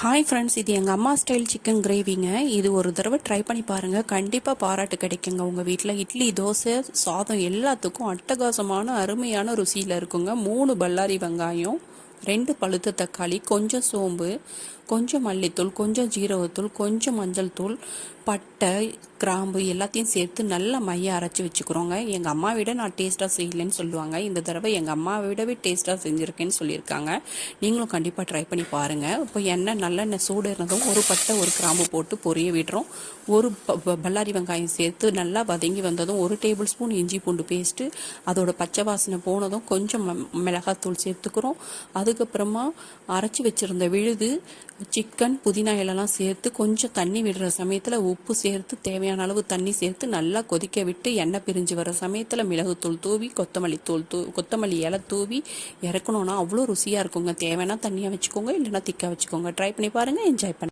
Hi friends, இது எங்கள் அம்மா ஸ்டைல் சிக்கன் கிரேவிங்க. இது ஒரு தடவை ட்ரை பண்ணி பாருங்கள், கண்டிப்பாக பாராட்டு கிடைக்குங்க. உங்கள் வீட்டில் இட்லி, தோசை, சாதம் எல்லாத்துக்கும் அட்டகாசமான அருமையான ருசியில் இருக்குங்க. 3 பல்லாரி வெங்காயம், 2 பழுத்த தக்காளி, கொஞ்சம் சோம்பு, கொஞ்சம் மல்லித்தூள், கொஞ்சம் ஜீரகத்தூள், கொஞ்சம் மஞ்சள் தூள், பட்டை, கிராம்பு எல்லாத்தையும் சேர்த்து நல்லா மைய அரைச்சி வச்சுக்கிறோங்க. எங்கள் அம்மா விட நான் டேஸ்ட்டாக செய்யலைன்னு சொல்லுவாங்க. இந்த தடவை எங்கள் அம்மாவை விடவே டேஸ்ட்டாக செஞ்சுருக்கேன்னு சொல்லியிருக்காங்க. நீங்களும் கண்டிப்பாக ட்ரை பண்ணி பாருங்கள். இப்போ நல்லெண்ணெய் சூடு இருந்ததும் ஒரு பட்டை ஒரு கிராம்பு போட்டு பொரிய விடுறோம். ஒரு பல்லாரி வெங்காயம் சேர்த்து நல்லா வதங்கி வந்ததும் 1 டேபிள் ஸ்பூன் இஞ்சி பூண்டு பேஸ்ட்டு, அதோட பச்சை வாசனை போனதும் கொஞ்சம் மிளகாத்தூள் சேர்த்துக்கிறோம். அதுக்கப்புறமா அரைச்சி வச்சுருந்த விழுது, சிக்கன், புதினா இலெல்லாம் சேர்த்து கொஞ்சம் தண்ணி விடுற சமயத்தில் உப்பு சேர்த்து தேவையான அளவு தண்ணி சேர்த்து நல்லா கொதிக்க விட்டு எண்ணெய் பிரிஞ்சு வர சமயத்தில் மிளகுத்தூள் தூவி கொத்தமல்லி இலை தூவி இறக்கணும்னா அவ்வளோ ருசியாக இருக்குங்க. தேவையான தண்ணியாக வச்சுக்கோங்க, இல்லைன்னா திக்காக வச்சுக்கோங்க. ட்ரை பண்ணி பாருங்கள், என்ஜாய் பண்ணுங்கள்.